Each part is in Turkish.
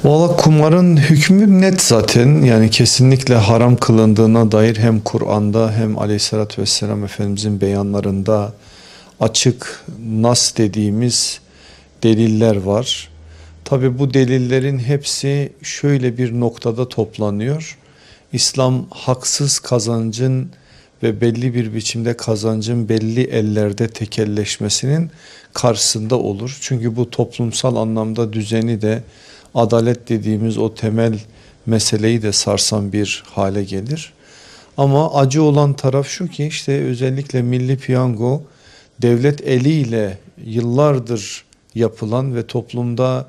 Valla kumarın hükmü net zaten, yani kesinlikle haram kılındığına dair hem Kur'an'da hem Aleyhisselatü Vesselam Efendimizin beyanlarında açık nas dediğimiz deliller var. Tabi bu delillerin hepsi şöyle bir noktada toplanıyor. İslam haksız kazancın ve belli bir biçimde kazancın belli ellerde tekelleşmesinin karşısında olur. Çünkü bu toplumsal anlamda düzeni de, adalet dediğimiz o temel meseleyi de sarsan bir hale gelir. Ama acı olan taraf şu ki, işte özellikle Milli Piyango devlet eliyle yıllardır yapılan ve toplumda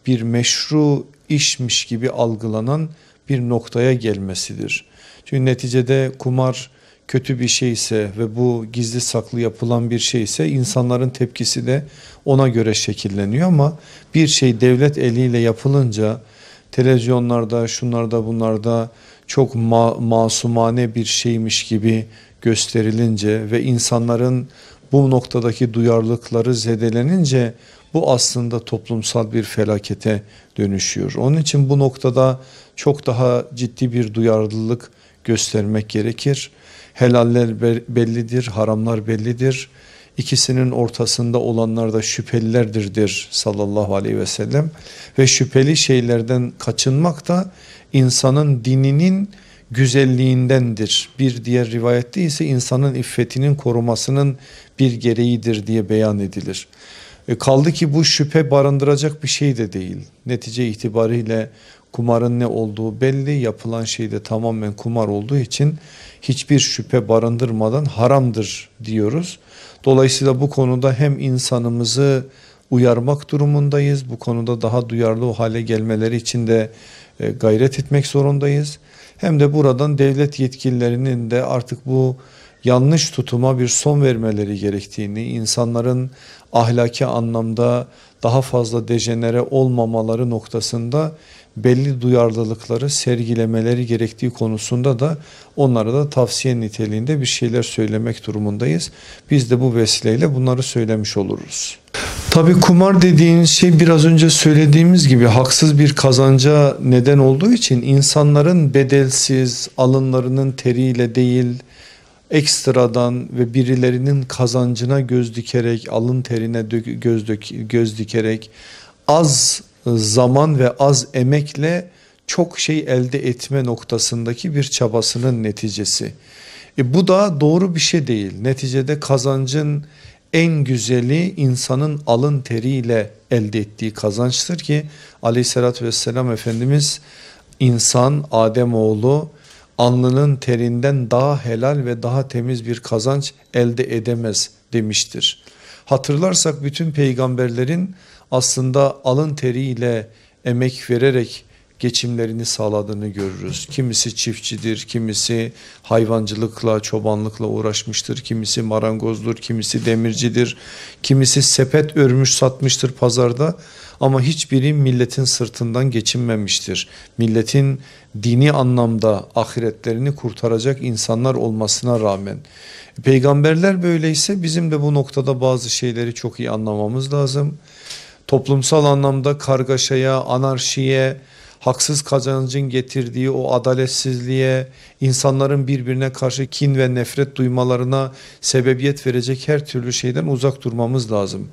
bir meşru işmiş gibi algılanan bir noktaya gelmesidir. Çünkü neticede kumar kötü bir şeyse ve bu gizli saklı yapılan bir şeyse insanların tepkisi de ona göre şekilleniyor, ama bir şey devlet eliyle yapılınca televizyonlarda, şunlarda bunlarda çok masumane bir şeymiş gibi gösterilince ve insanların bu noktadaki duyarlılıkları zedelenince bu aslında toplumsal bir felakete dönüşüyor. Onun için bu noktada çok daha ciddi bir duyarlılık göstermek gerekir. Helaller bellidir, haramlar bellidir. İkisinin ortasında olanlar da şüphelilerdir sallallahu aleyhi ve sellem. Ve şüpheli şeylerden kaçınmak da insanın dininin güzelliğindendir. Bir diğer rivayette ise insanın iffetinin korumasının bir gereğidir diye beyan edilir. Kaldı ki bu şüphe barındıracak bir şey de değil. Netice itibariyle kumarın ne olduğu belli, yapılan şey de tamamen kumar olduğu için hiçbir şüphe barındırmadan haramdır diyoruz. Dolayısıyla bu konuda hem insanımızı uyarmak durumundayız, bu konuda daha duyarlı o hale gelmeleri için de gayret etmek zorundayız. Hem de buradan devlet yetkililerinin de artık bu yanlış tutuma bir son vermeleri gerektiğini, insanların ahlaki anlamda daha fazla dejenere olmamaları noktasında belli duyarlılıkları sergilemeleri gerektiği konusunda da onlara da tavsiye niteliğinde bir şeyler söylemek durumundayız. Biz de bu vesileyle bunları söylemiş oluruz. Tabii kumar dediğiniz şey biraz önce söylediğimiz gibi haksız bir kazanca neden olduğu için insanların bedelsiz, alınlarının teriyle değil, ekstradan ve birilerinin kazancına göz dikerek, alın terine göz dikerek az zaman ve az emekle çok şey elde etme noktasındaki bir çabasının neticesi. Bu da doğru bir şey değil. Neticede kazancın en güzeli insanın alın teriyle elde ettiği kazançtır ki Aleyhisselatü Vesselam Efendimiz insan Ademoğlu alnının terinden daha helal ve daha temiz bir kazanç elde edemez demiştir. Hatırlarsak bütün peygamberlerin aslında alın teriyle emek vererek geçimlerini sağladığını görürüz. Kimisi çiftçidir, kimisi hayvancılıkla, çobanlıkla uğraşmıştır, kimisi marangozdur, kimisi demircidir, kimisi sepet örmüş satmıştır pazarda, ama hiçbiri milletin sırtından geçinmemiştir. Milletin dini anlamda ahiretlerini kurtaracak insanlar olmasına rağmen. Peygamberler böyleyse bizim de bu noktada bazı şeyleri çok iyi anlamamız lazım. Toplumsal anlamda kargaşaya, anarşiye, haksız kazancın getirdiği o adaletsizliğe, insanların birbirine karşı kin ve nefret duymalarına sebebiyet verecek her türlü şeyden uzak durmamız lazım.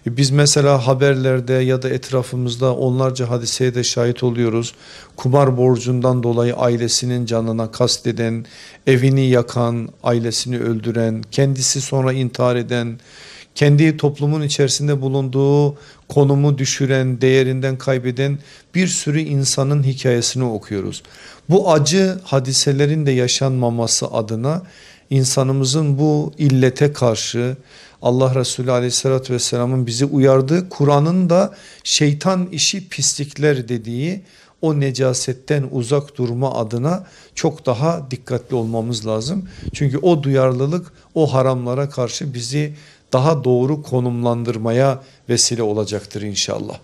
Biz mesela haberlerde ya da etrafımızda onlarca hadiseye de şahit oluyoruz. Kumar borcundan dolayı ailesinin canına kasteden, evini yakan, ailesini öldüren, kendisi sonra intihar eden, kendi toplumun içerisinde bulunduğu konumu düşüren, değerinden kaybeden bir sürü insanın hikayesini okuyoruz. Bu acı hadiselerin de yaşanmaması adına insanımızın bu illete karşı Allah Resulü Aleyhisselatü Vesselam'ın bizi uyardığı, Kur'an'ın da şeytan işi pislikler dediği o necasetten uzak durma adına çok daha dikkatli olmamız lazım. Çünkü o duyarlılık o haramlara karşı bizi daha doğru konumlandırmaya vesile olacaktır inşallah.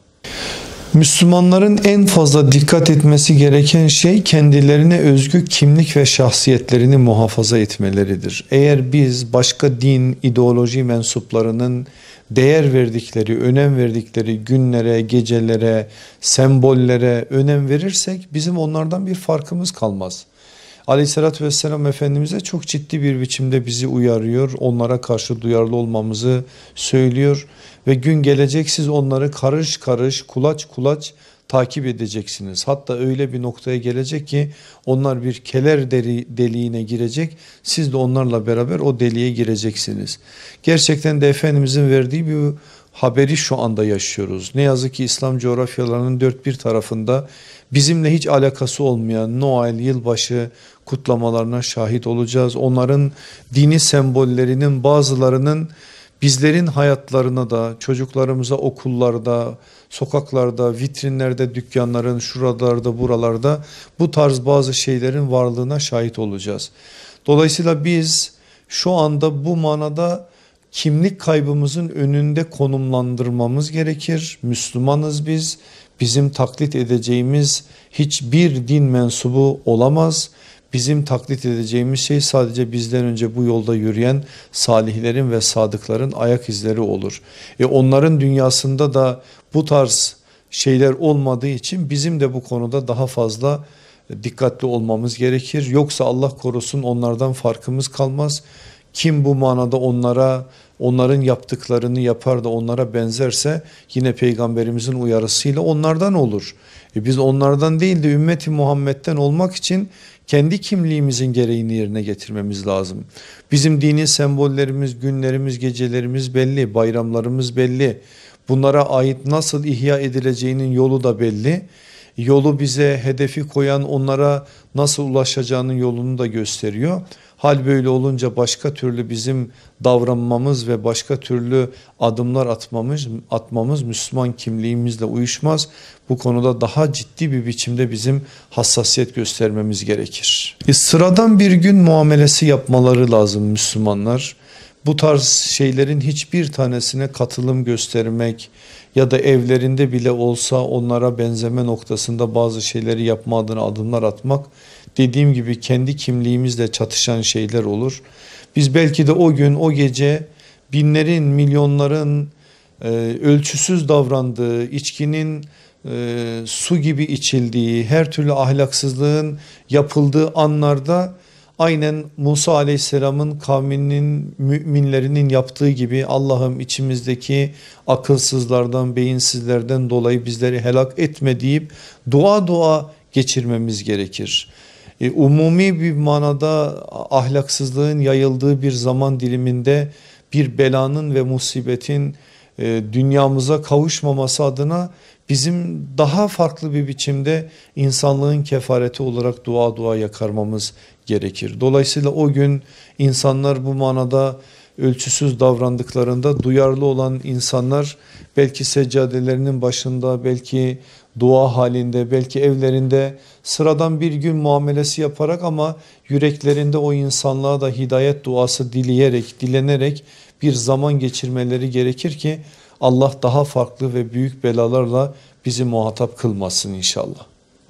Müslümanların en fazla dikkat etmesi gereken şey kendilerine özgü kimlik ve şahsiyetlerini muhafaza etmeleridir. Eğer biz başka din, ideoloji mensuplarının değer verdikleri, önem verdikleri günlere, gecelere, sembollere önem verirsek bizim onlardan bir farkımız kalmaz. Aleyhissalatü vesselam Efendimiz'e çok ciddi bir biçimde bizi uyarıyor, onlara karşı duyarlı olmamızı söylüyor ve gün gelecek siz onları karış karış, kulaç kulaç takip edeceksiniz. Hatta öyle bir noktaya gelecek ki onlar bir keler deliğine girecek, siz de onlarla beraber o deliğe gireceksiniz. Gerçekten de Efendimiz'in verdiği bir haberi şu anda yaşıyoruz. Ne yazık ki İslam coğrafyalarının dört bir tarafında bizimle hiç alakası olmayan Noel, yılbaşı kutlamalarına şahit olacağız. Onların dini sembollerinin bazılarının bizlerin hayatlarına da, çocuklarımıza okullarda, sokaklarda, vitrinlerde, dükkanların şuralarda, buralarda bu tarz bazı şeylerin varlığına şahit olacağız. Dolayısıyla biz şu anda bu manada kimlik kaybımızın önünde konumlandırmamız gerekir. Müslümanız biz. Bizim taklit edeceğimiz hiçbir din mensubu olamaz. Bizim taklit edeceğimiz şey sadece bizden önce bu yolda yürüyen salihlerin ve sadıkların ayak izleri olur. Onların dünyasında da bu tarz şeyler olmadığı için bizim de bu konuda daha fazla dikkatli olmamız gerekir. Yoksa Allah korusun onlardan farkımız kalmaz. Kim bu manada onların yaptıklarını yapar da onlara benzerse yine Peygamberimizin uyarısıyla onlardan olur. Biz onlardan değil de ümmeti Muhammed'den olmak için kendi kimliğimizin gereğini yerine getirmemiz lazım. Bizim dini sembollerimiz, günlerimiz, gecelerimiz belli, bayramlarımız belli. Bunlara ait nasıl ihya edileceğinin yolu da belli. Yolu bize hedefi koyan onlara nasıl ulaşacağının yolunu da gösteriyor. Hal böyle olunca başka türlü bizim davranmamız ve başka türlü adımlar atmamız Müslüman kimliğimizle uyuşmaz. Bu konuda daha ciddi bir biçimde bizim hassasiyet göstermemiz gerekir. Sıradan bir gün muamelesi yapmaları lazım Müslümanlar. Bu tarz şeylerin hiçbir tanesine katılım göstermek ya da evlerinde bile olsa onlara benzeme noktasında bazı şeyleri yapma adına adımlar atmak, dediğim gibi kendi kimliğimizle çatışan şeyler olur. Biz belki de o gün, o gece binlerin, milyonların ölçüsüz davrandığı, içkinin su gibi içildiği, her türlü ahlaksızlığın yapıldığı anlarda aynen Musa Aleyhisselam'ın kavminin, müminlerinin yaptığı gibi Allah'ım içimizdeki akılsızlardan, beyinsizlerden dolayı bizleri helak etme deyip dua geçirmemiz gerekir. Umumi bir manada ahlaksızlığın yayıldığı bir zaman diliminde bir belanın ve musibetin dünyamıza kavuşmaması adına bizim daha farklı bir biçimde insanlığın kefareti olarak dua yakarmamız gerekir. Dolayısıyla o gün insanlar bu manada ölçüsüz davrandıklarında duyarlı olan insanlar belki seccadelerinin başında, belki dua halinde, belki evlerinde sıradan bir gün muamelesi yaparak ama yüreklerinde o insanlığa da hidayet duası dilenerek bir zaman geçirmeleri gerekir ki Allah daha farklı ve büyük belalarla bizi muhatap kılmasın inşallah.